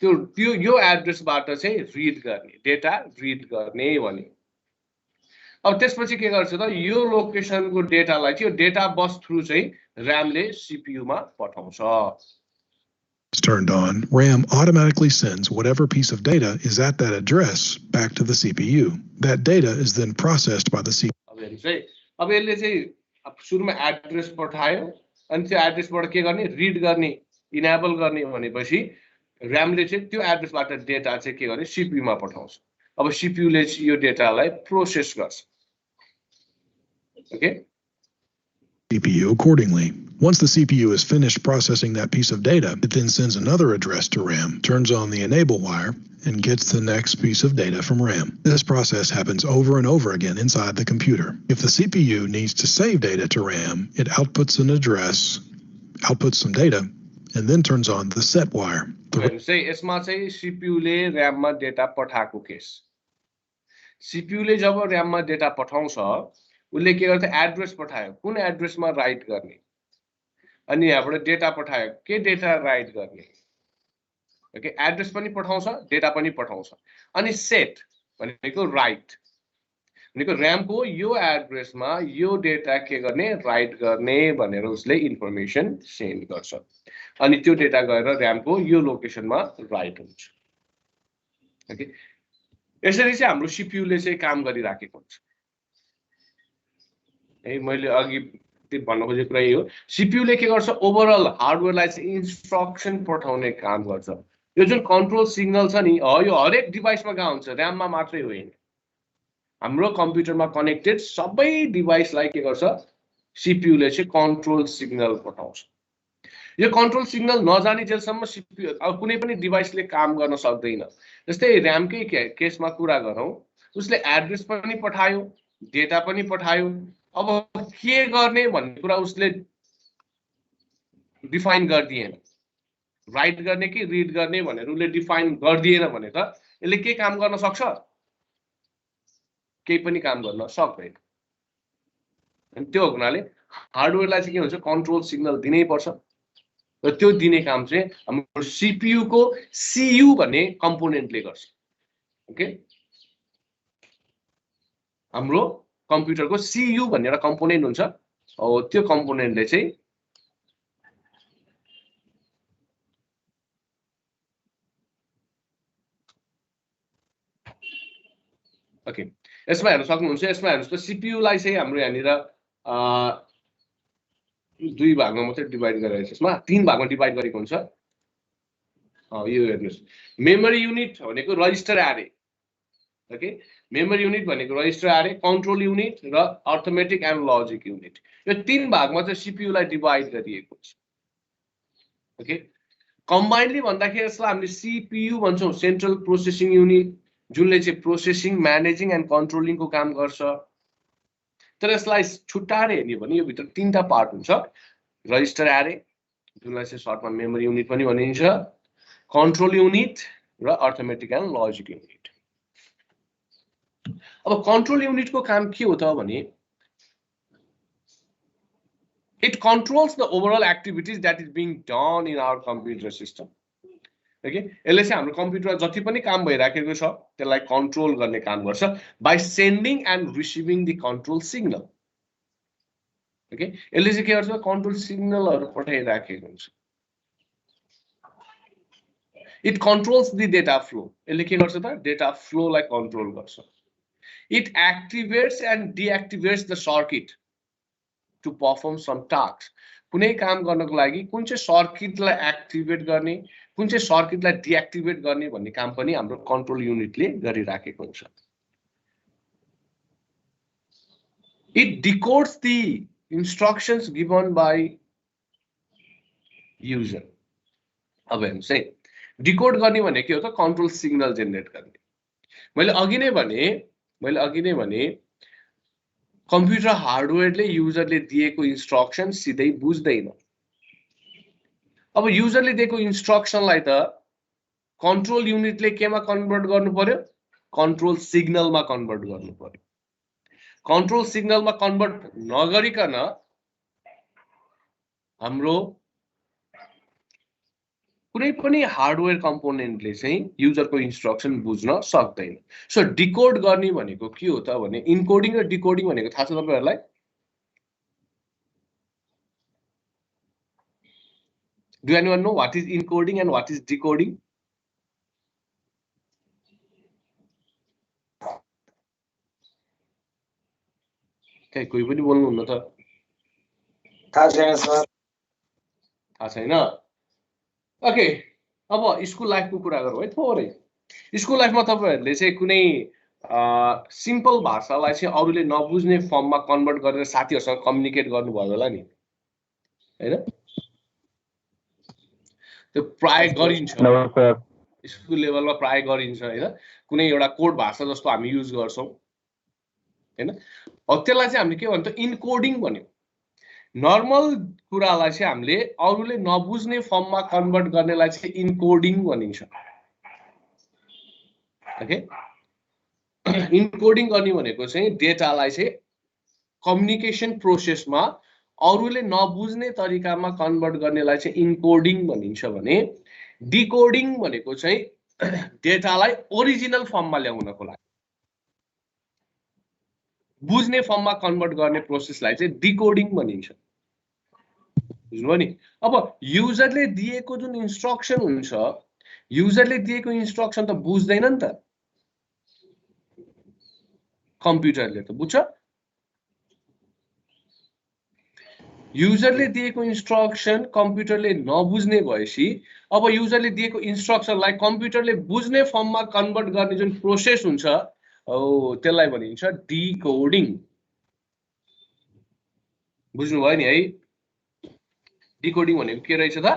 त्यो यो एड्रेसबाट चाहिँ रिड गर्ने डेटा रिड गर्ने भन्यो अब त्यसपछि के गर्छ त यो लोकेसनको डेटालाई चाहिँ यो डेटा बस थ्रु चाहिँ RAM ले CPU मा पठाउँछ turned on, RAM automatically sends whatever piece of data is at that address back to the CPU. That data is then processed by the CPU. अब यसले चाहिँ सुरुमा एड्रेस पठायो अनि त्यो एड्रेसबाट के गर्ने रिड गर्ने इनेबल गर्ने भनेपछि RAM ले चाहिँ त्यो एड्रेसबाट डेटा चाहिँ के गर्ने CPU मा पठाउँछ अब CPU ले चाहिँ यो डेटालाई प्रोसेस गर्छ okay CPU accordingly. Once the CPU is finished processing that piece of data, it then sends another address to RAM, turns on the enable wire, and gets the next piece of data from RAM. This process happens over and over again inside the computer. If the CPU needs to save data to RAM, it outputs an address, outputs some data, and then turns on the set wire. Say यसमा चाहिँ CPU ले RAM मा data पठाएको case CPU ले जब RAM मा data पठाउँछ उले के गर्छ एड्रेस पठायो कुन एड्रेसमा राइट गर्ने अनि यहाँबाट डेटा पठायो के डेटा राइट गर्ने ओके एड्रेस पनि पठाउँछ डेटा पनि पठाउँछ अनि सेट भनेको राइट भनेको RAM को यो एड्रेसमा यो डेटा के गर्ने राइट गर्ने भनेर उसले इन्फर्मेसन सेन्ड गर्छ अनि त्यो डेटा गएर RAM को यो लोकेसनमा राइट हुन्छ ओके यसरी चाहिँ हाम्रो CPU ले चाहिँ काम गरिराखेको हुन्छ ए मैले अघि भन्न खोजेको कुरा यो CPU ले के गर्छ ओभरअल हार्डवेयरलाई चाहिँ इन्स्ट्रक्सन पठाउने काम गर्छ यो जुन कन्ट्रोल सिग्नल छ नि यो हरेक डिभाइसमा कहाँ हुन्छ RAM मा मात्रै होइन हाम्रो कम्प्युटरमा कनेक्टेड सबै डिभाइसलाई के गर्छ CPU ले चाहिँ कन्ट्रोल सिग्नल पठाउँछ यो कन्ट्रोल सिग्नल नजाने जेलसम्म CPU अब कुनै पनि डिभाइसले काम गर्न सक्दैन जस्तै RAM कै केसमा कुरा गरौँ उसले एड्रेस पनि पठायो डेटा पनि पठायो अब के गर्ने भन्ने कुरा उसले डिफाइन गर्दिएन राइट गर्ने कि रिड गर्ने भनेर उसले डिफाइन गर्दिएन भने त यसले के काम गर्न सक्छ केही पनि काम गर्न सक्दैन अनि त्यो हुनाले हार्डवेयरलाई चाहिँ के हुन्छ कन्ट्रोल सिग्नल दिनै पर्छ र त्यो दिने काम चाहिँ हाम्रो CPU को CU भन्ने कम्पोनेन्टले गर्छ ओके हाम्रो कम्प्युटरको CU भन्ने एउटा कम्पोनेन्ट हुन्छ त्यो कम्पोनेन्टले चाहिँ ओके यसमा हेर्न सक्नुहुन्छ यसमा हेर्नुस् त CPU लाई चाहिँ हाम्रो यहाँनिर दुई भागमा मात्रै डिभाइड गरेर यसमा तीन भागमा डिभाइड गरेको हुन्छ यो हेर्नुस् मेमोरी युनिट भनेको रजिस्टर एरे ओके मेमोरी युनिट भनेको रजिस्टर एरे कन्ट्रोल युनिट र अर्थमेटिक एन्ड लजिक युनिट यो तीन भागमा चाहिँ CPU लाई डिभाइड गरिएको छ ओके कम्बाइन्डली भन्दाखेरि यसलाई हामीले CPU भन्छौं सेन्ट्रल प्रोसेसिङ युनिट जुनले चाहिँ प्रोसेसिङ म्यानेजिङ एन्ड कन्ट्रोलिङ को काम गर्छ तर यसलाई छुट्टाएर हेर्ने भने यो भित्र तीनटा पार्ट हुन्छ रजिस्टर एरे जुनलाई चाहिँ सर्टमा मेमोरी युनिट पनि भनिन्छ कन्ट्रोल युनिट र अर्थमेटिक एन्ड लजिक युनिट अब कन्ट्रोल युनिट को काम के हो त भने it controls the overall activities that is being done in our computer system okay यसले चाहिँ हाम्रो कम्प्युटरमा जति पनि काम भइराखेको छ त्यसलाई कन्ट्रोल गर्ने काम गर्छ by sending and receiving the control signal okay यसले चाहिँ के गर्छ कन्ट्रोल सिग्नलहरु पठाइराखेको हुन्छ it controls the data flow यसले के गर्छ त डेटा फ्लो लाई कन्ट्रोल गर्छ it activates and deactivates the circuit to perform some task कुनै काम गर्नको लागि कुन चाहिँ सर्किटलाई एक्टिभेट गर्ने कुन चाहिँ सर्किटलाई डिएक्टिभेट गर्ने भन्ने काम पनि हाम्रो कन्ट्रोल युनिटले गरिराखेको हुन्छ it decodes the instructions given by user अब हेर्नुस् है डिकोड गर्ने भने के हो त कन्ट्रोल सिग्नल जेनेरेट गर्ने मैले अघि नै भने कम्प्युटर हार्डवेयरले युजरले दिएको इन्स्ट्रक्सन सिधै बुझ्दैन अब युजरले दिएको इन्स्ट्रक्सनलाई त कन्ट्रोल युनिटले केमा कन्भर्ट गर्नु पर्यो कन्ट्रोल सिग्नलमा कन्भर्ट गर्नु पर्यो कन्ट्रोल सिग्नलमा कन्भर्ट नगरिकन हाम्रो कुनै पनि हार्डवेयर कम्पोनेन्टले चाहिँ युजरको इन्स्ट्रक्सन बुझ्न सक्दैन सो डिकोड गर्ने भनेको के हो त भने इन्कोडिङ र डिकोडिङ भनेको थाहा छ तपाईहरुलाई Do anyone know what is encoding and what is decoding? Okay, कोही पनि बोल्नु हुन्न त थाहा छैन सर थाहा छैन ओके अब स्कुल लाइफको कुरा गरौँ है थोरै स्कुल लाइफमा तपाईहरुले चाहिँ कुनै सिम्पल भाषालाई चाहिँ अरूले नबुझ्ने फर्ममा कन्भर्ट गरेर साथीहरुसँग कम्युनिकेट गर्नुभयो होला नि हैन त्यो प्राय गरिन्छ स्कुल लेभलमा प्राय गरिन्छ हैन कुनै एउटा कोड भाषा जस्तो हामी युज गर्छौं हैन त्यसलाई चाहिँ हामीले के भन्छ इन्कोडिङ भन्यो नर्मल कुरालाई चाहिँ हामीले अरूले नबुझ्ने फर्ममा कन्भर्ट गर्नेलाई चाहिँ इन्कोडिङ भनिन्छ ओके इन्कोडिङ गर्ने भनेको चाहिँ डेटालाई चाहिँ कम्युनिकेसन प्रोसेसमा अरूले नबुझ्ने तरिकामा कन्भर्ट गर्नेलाई चाहिँ इन्कोडिङ भनिन्छ भने डिकोडिङ भनेको चाहिँ डेटालाई ओरिजिनल फर्ममा ल्याउनको लागि बुझ्ने फर्ममा कन्भर्ट गर्ने प्रोसेसलाई चाहिँ डिकोडिङ भनिन्छ बुझ्नुभयो नि अब युजरले दिएको जुन इन्स्ट्रक्सन हुन्छ युजरले दिएको इन्स्ट्रक्सन त बुझ्दैन नि त कम्प्युटरले त बुझ्छ युजरले दिएको इन्स्ट्रक्सन कम्प्युटरले नबुझ्ने भएपछि अब युजरले दिएको इन्स्ट्रक्सनलाई कम्प्युटरले बुझ्ने फर्ममा कन्भर्ट गर्ने जुन प्रोसेस हुन्छ त्यसलाई भनिन्छ डिकोडिङ बुझ्नुभयो नि है डिकोडिङ भनेको के रहेछ त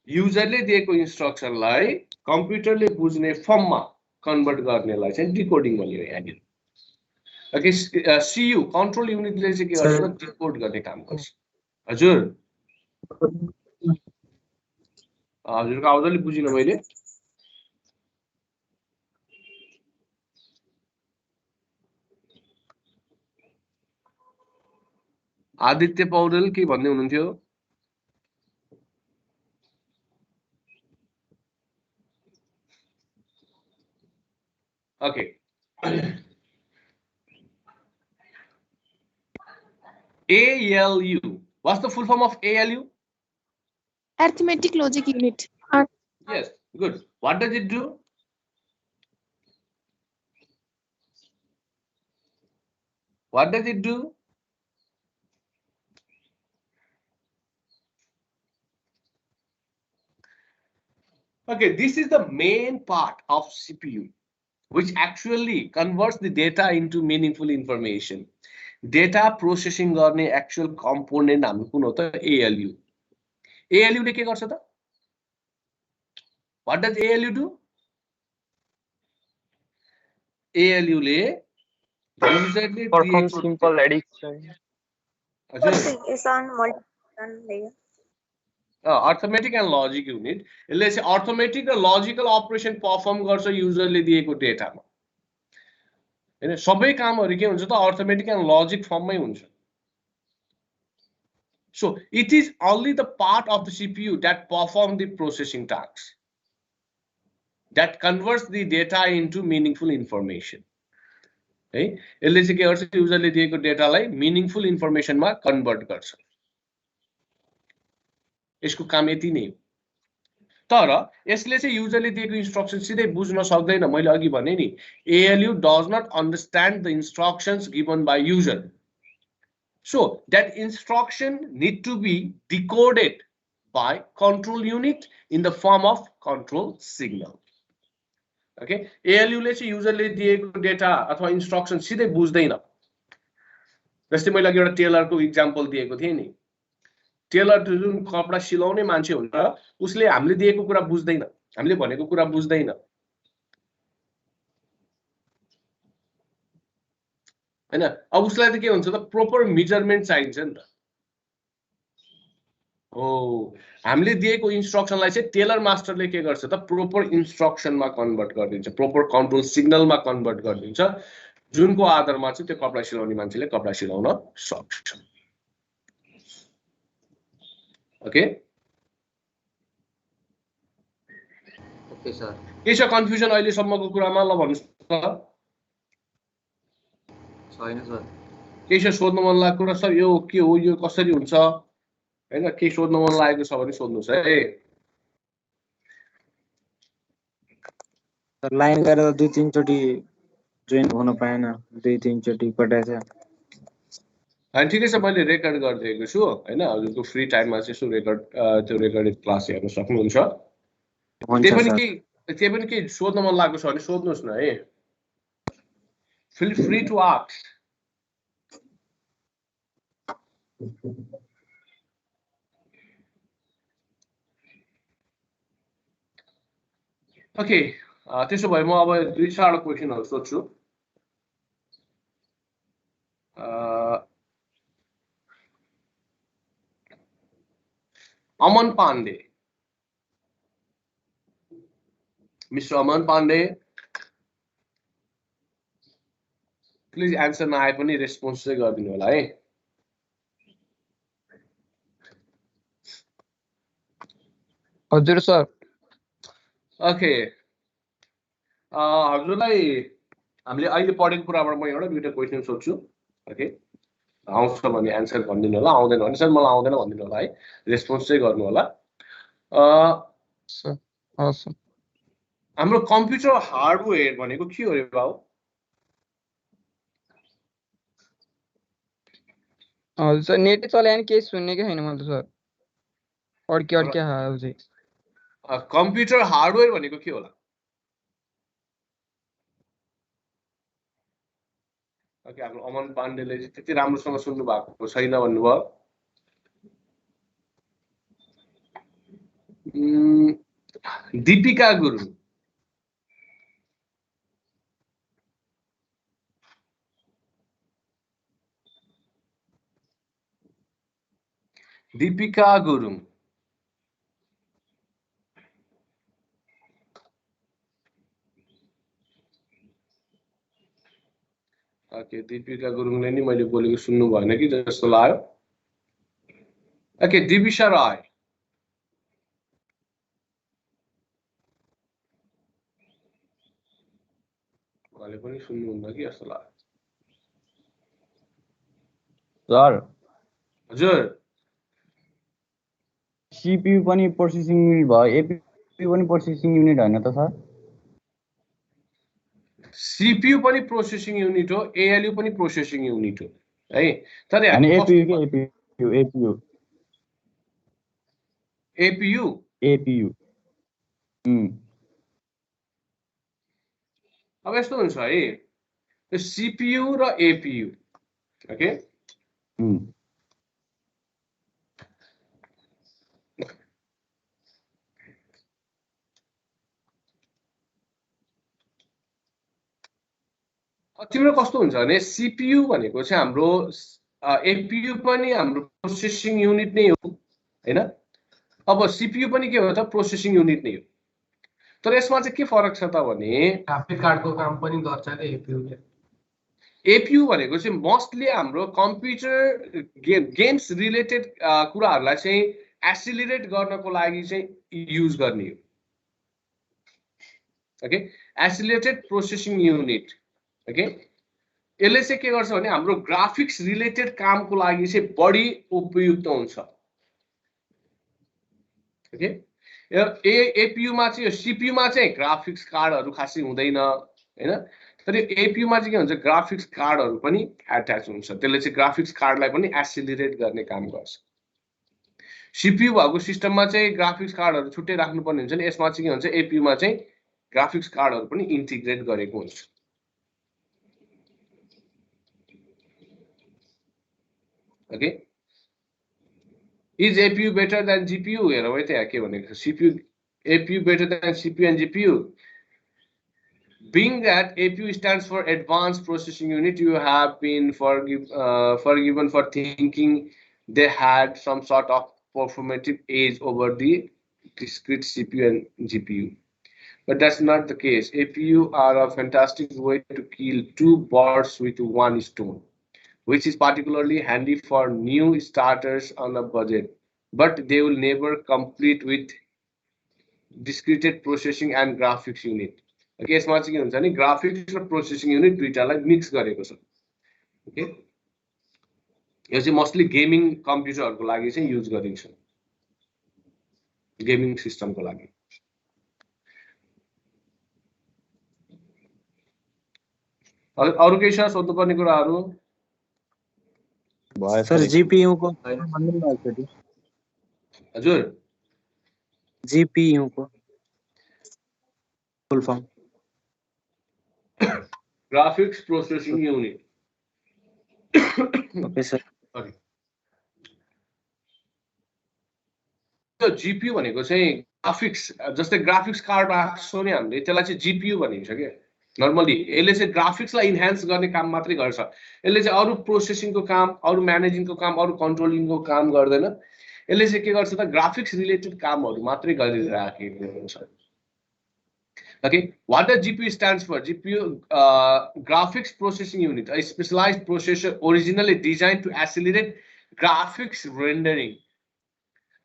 युजरले दिएको इन्स्ट्रक्सनलाई कम्प्युटरले बुझ्ने फर्ममा कन्भर्ट गर्नेलाई चाहिँ डिकोडिङ भनियो यहाँनिर ओके सीयू कन्ट्रोल युनिटले चाहिँ के गर्छ डिकोड गर्ने काम गर्छ हजुर हजुरको आवाज अलि बुझिन मैले आदित्य पौडेल के भन्दै हुनुहुन्थ्यो Okay. ALU. What's the full form of ALU? Arithmetic logic unit. Yes, good. What does it do? What does it do? Okay, this is the main part of CPU, which actually converts the data into meaningful information. Data processing गर्ने actual component हाम्रो कुन हो त ALU. ALU ले के गर्छ त? What does ALU do? ALU ले userले perform दिएको simple addition. हजुर arithmetic and logic unit यसले चाहिँ arithmetic र logical operation perform गर्छ युजरले दिएको डेटामा हैन सबै कामहरु के हुन्छ त arithmetic and logic फर्ममै हुन्छ. So it is only the part of the CPU that perform the processing tasks, that converts the data into meaningful information. है यसले चाहिँ के गर्छ युजरले दिएको डेटालाई meaningful information मा कन्भर्ट गर्छ. यसको काम यति नै हो. तर यसले चाहिँ युजरले दिएको इन्स्ट्रक्सन सिधै बुझ्न सक्दैन. मैले अघि भने नि ALU does not understand the instructions given by user. So that instruction need to be decoded by control unit in the form of control signal. Okay, ALU ले चाहिँ युजरले दिएको डेटा अथवा इन्स्ट्रक्सन सिधै बुझ्दैन. जस्तै मैले अघि एउटा टेलरको एक्जाम्पल दिएको थिएँ नि. टेलर जुन कपडा सिलाउने मान्छे हुन्छ उसले हामीले दिएको कुरा बुझ्दैन, हामीले भनेको कुरा बुझ्दैन हैन. अब उसलाई त के हुन्छ त प्रोपर मेजरमेन्ट चाहिन्छ नि त. हो हामीले दिएको इन्स्ट्रक्सनलाई चाहिँ टेलर मास्टरले के गर्छ त प्रोपर इन्स्ट्रक्सनमा कन्भर्ट गरिदिन्छ, प्रोपर कन्ट्रोल सिग्नलमा कन्भर्ट गरिदिन्छ जुनको आधारमा चाहिँ त्यो कपडा सिलाउने मान्छेले कपडा सिलाउन सक्छ. Okay okay sir. के छ कन्फ्युजन अहिले सम्मको कुरामा ल भन्नुस् त. छैन सर. के छ सोध्न मन लागेको कुरा सर यो के हो यो कसरी हुन्छ हैन के सोध्न मन लागेको छ भने सोध्नुस् है. लाइन गरेर दुई तीन चोटी जोइन हुन पाएन, दुई तीन चोटी पठाएछ. अनि ठिकै छ मैले रेकर्ड गरिदिएको छु हैन. हजुरको फ्री टाइममा चाहिँ सो रेकर्ड त्यो रेकर्डेड क्लास हेर्न सक्नुहुन्छ. त्यही पनि के सोध्न मन लागेको छ भने सोध्नुस् न है. Feel free to ask. Okay, त्यसो भए म अब दुई चारवटा क्वेशनहरु सोध्छु. Aman Pandey. Mr. Aman Pandey, please answer नआए पनि रेस्पोन्स चाहिँ गरिदिनु होला है. हजुर सर. ओके हजुरलाई हामीले अहिले पढेको कुराबाट म एउटा दुईटा क्वेशन सोध्छु. ओके आउँछ भने आन्सर भनिदिनु होला, आउँदैन भने सर मलाई आउँदैन भनिदिनु होला है. रेस्पोन्स चाहिँ गर्नु होला. सर हवस्. हाम्रो कम्प्युटर हार्डवेयर भनेको के हो रे बाउ? हजुर सर नेट चलाएन केही सुन्नेकै छैन मैले त सर. अड्के आउँछ. कम्प्युटर हार्डवेयर भनेको के होला? ओके हाम्रो अमन पाण्डेले चाहिँ त्यति राम्रोसँग सुन्नु भएको छैन भन्नुभयो. दीपिका गुरुङ. दीपिका गुरुङ. ओके दीपिका गुरुङले नि मैले बोलेको सुन्नु भएन कि जस्तो लाग्यो. ओके दिविशा राय. सुन्नुहुन्न कि जस्तो लाग्यो सर हजुर सीपीयू पनि प्रोसेसिङ युनिट भयो एपीयू पनि प्रोसेसिङ युनिट हैन त सर सीपीयू पनि प्रोसेसिङ युनिट हो एएलयू पनि प्रोसेसिङ युनिट हो है तर अनि एपीयू के एपीयू एपीयू एपीयू एपीयू अब यस्तो हुन्छ है यो सीपीयू र एपीयू ओके तिम्रो कस्तो हुन्छ भने सीपीयू भनेको चाहिँ हाम्रो एपीयू पनि हाम्रो प्रोसेसिङ युनिट नै हो हैन अब सीपीयू पनि के हो त प्रोसेसिङ युनिट नै हो तर यसमा चाहिँ के फरक छ त भने ग्राफिक कार्डको काम पनि गर्छ नि एपीयूले एपीयू भनेको चाहिँ मोस्टली हाम्रो कम्प्युटर गेम्स रिलेटेड कुराहरूलाई चाहिँ एसिलिरेट गर्नको लागि चाहिँ युज गर्ने हो okay acylated processing unit okay यसले चाहिँ के गर्छ भने हाम्रो ग्राफिक्स रिलेटेड कामको लागि चाहिँ बढी उपयुक्त हुन्छ ओके एपीयू मा चाहिँ सीपीयू मा चाहिँ ग्राफिक्स कार्डहरु खासै हुँदैन हैन तर एपीयू मा चाहिँ के हुन्छ ग्राफिक्स कार्डहरु पनि अट्याच हुन्छ त्यसले चाहिँ ग्राफिक्स कार्डलाई पनि एसिलिरेट गर्ने काम गर्छ सीपीयू भएको सिस्टममा चाहिँ ग्राफिक्स कार्डहरु छुट्टै राख्नुपर्ने हुन्छ नि यसमा चाहिँ के हुन्छ एपीयू मा चाहिँ ग्राफिक्स कार्डहरु पनि इन्टिग्रेट गरेको हुन्छ okay is APU better than GPU हेरौँ है त्यहाँ के भनेको CPU APU better than CPU and GPU being that APU stands for advanced processing unit you have been forgiven for thinking they had some sort of performative edge over the discrete CPU and GPU but that's not the case APU are a fantastic way to kill two birds with one stone which is particularly handy for new starters on a budget, but they will never compete with discrete processing and graphics unit. Okay, यसमा चाहिँ के हुन्छ नि graphics र processing unit दुईटालाई mix गरेको छ. Okay, यो चाहिँ मोस्टली गेमिङ कम्प्युटरहरुको लागि चाहिँ युज गरिन्छ. गेमिङ सिस्टमको लागि. अरु केही छ सोध्नुपर्ने कुराहरु सर जीपीयू को हजुर जीपीयू को full form graphics processing unit okay sir त्यो जीपीयू भनेको चाहिँ ग्राफिक्स जस्तै ग्राफिक्स कार्ड राख्छौं नि हामीले त्यसलाई चाहिँ जीपीयू भनिन्छ के नर्मली यसले चाहिँ ग्राफिक्सलाई इन्हान्स गर्ने काम मात्रै गर्छ यसले चाहिँ अरु प्रोसेसिङको काम अरु म्यानेजिङको काम अरु कन्ट्रोलिङको काम गर्दैन यसले चाहिँ के गर्छ त ग्राफिक्स रिलेटेड कामहरु मात्रै गरिराखेको हुन्छ okay what does GPU stands for GPU graphics processing unit a specialised processor originally design to accelerate graphics rendering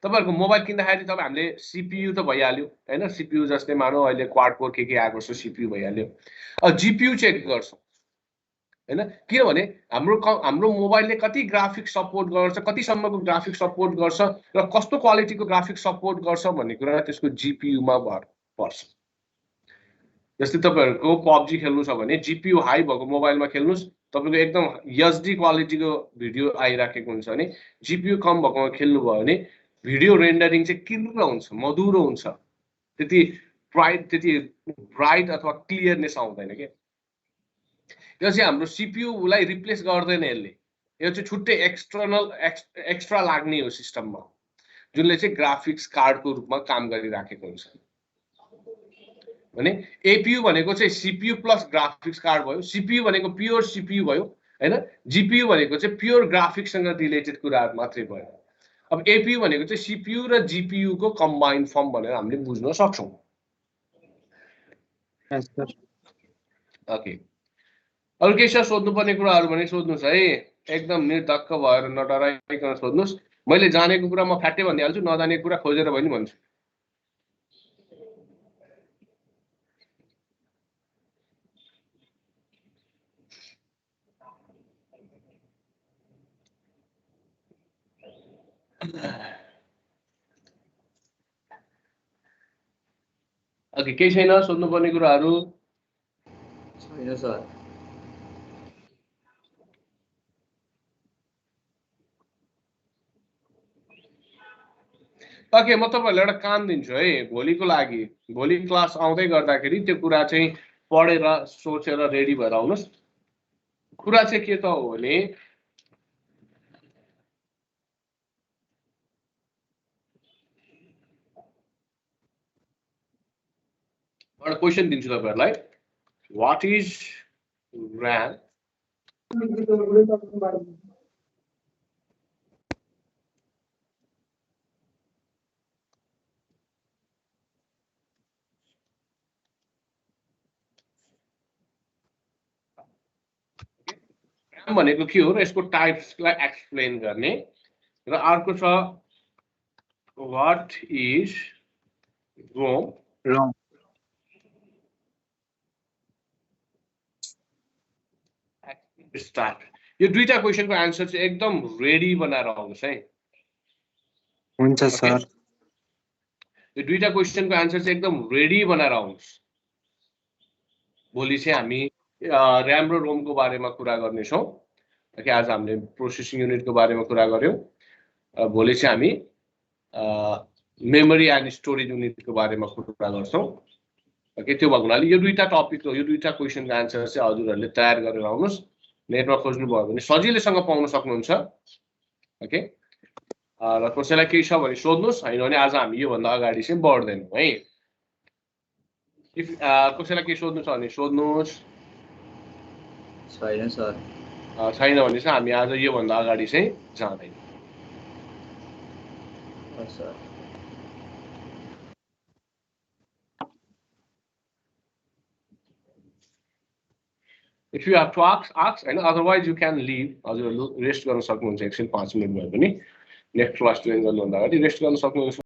तपाईहरुको मोबाइल किन्दाखेरि तपाई हामीले सीपीयू त भइहाल्यो हैन सीपीयू जस्तै मानौ अहिले क्वाड कोर के आएको छ सीपीयू भइहाल्यो अब जीपीयू चेक गर्छौं हैन किनभने हाम्रो मोबाइलले कति ग्राफिक्स सपोर्ट गर्छ कति सम्मको ग्राफिक्स सपोर्ट गर्छ र कस्तो क्वालिटीको ग्राफिक्स सपोर्ट गर्छ भन्ने कुरा त्यसको जीपीयू मा पर्छ जस्तै तपाईहरुको पबजी खेल्नु छ भने जीपीयू हाई भएको मोबाइलमा खेल्नुस् तपाईको एकदम एचडी क्वालिटीको भिडियो आइराखेको हुन्छ भने जीपीयू कम भएकोमा खेल्नु भयो भने भिडियो रेन्डरिङ चाहिँ किर्र हुन्छ मधुरो हुन्छ त्यति ब्राइट अथवा क्लियरनेस आउँदैन के यो चाहिँ हाम्रो सीपीयू लाई रिप्लेस गर्दैन यसले यो चाहिँ छुट्टै एक्स्ट्रा लाग्ने हो सिस्टममा जुनले चाहिँ ग्राफिक्स कार्डको रूपमा काम गरिराखेको हुन्छ भने एपीयू भनेको चाहिँ सीपीयू प्लस ग्राफिक्स कार्ड भयो सीपीयू भनेको प्योर सीपीयू भयो हैन जीपीयू भनेको चाहिँ प्योर ग्राफिक्ससँग रिलेटेड कुराहरु मात्रै भयो अब एपीयू भनेको चाहिँ सीपीयू र जीपीयू को कम्बाइन्ड फर्म भनेर हामीले बुझ्न सक्छौं ओके अरु के छ सोध्नुपर्ने कुराहरु भने सोध्नुस् है एकदम निर्धक्क भएर नडराइकन सोध्नुस् मैले जानेको कुरा म फ्याट्टै भनिहाल्छु नजानेको कुरा खोजेर पनि भन्छु ओके केही छैन सोध्नुपर्ने कुराहरू? छैन सर। ओके म तपाईहरुलाई एउटा काम दिन्छु है भोलिको लागि। भोलि क्लास आउँदै गर्दाखेरि त्यो कुरा चाहिँ पढेर सोचेर रेडी भएर आउनुस्। कुरा चाहिँ के त हो भने एउटा क्वेशन दिन्छु तपाईहरुलाई। What is RAM? RAM भनेको के हो र यसको टाइप्सलाई एक्सप्लेन गर्ने र अर्को छ व्हाट इज ROM? स्टार्ट। यो दुईटा क्वेशनको आन्सर चाहिँ एकदम रेडी बनाएर आउनुस् है। हुन्छ सर। यो दुईटा क्वेशनको आन्सर चाहिँ एकदम रेडी बनाएर आउनुस्। भोलि चाहिँ हामी र्याम र रोमको बारेमा कुरा गर्नेछौँ। ओके आज हामीले प्रोसेसिङ युनिटको बारेमा कुरा गर्यौँ। भोलि चाहिँ हामी मेमोरी एन्ड स्टोरेज युनिटको बारेमा कुरा गर्छौँ। ओके त्यो भएको हुनाले यो दुईटा टपिक यो दुईटा क्वेशनको आन्सर चाहिँ हजुरहरूले तयार गरेर आउनुस्। नेटमा खोज्नु भयो भने सजिलैसँग पाउन सक्नुहुन्छ। ओके र कसैलाई केही छ भने सोध्नुस्, हैन भने आज हामी यो भन्दा अगाडि चाहिँ बढ्दैनौँ है। इफ कसैलाई केही सोध्नु छ भने सोध्नुस्। छैन सर। छैन भने चाहिँ हामी आज यो भन्दा अगाडि चाहिँ जाँदैनौँ। Sir If you have to ask and otherwise you can leave. हजुरहरु रेस्ट गर्न सक्नुहुन्छ एकछिन 5 मिनेट भयो भने नेक्स्ट क्लास जोइन गर्नु भन्दा अगाडि रेस्ट गर्न सक्नुहुन्छ।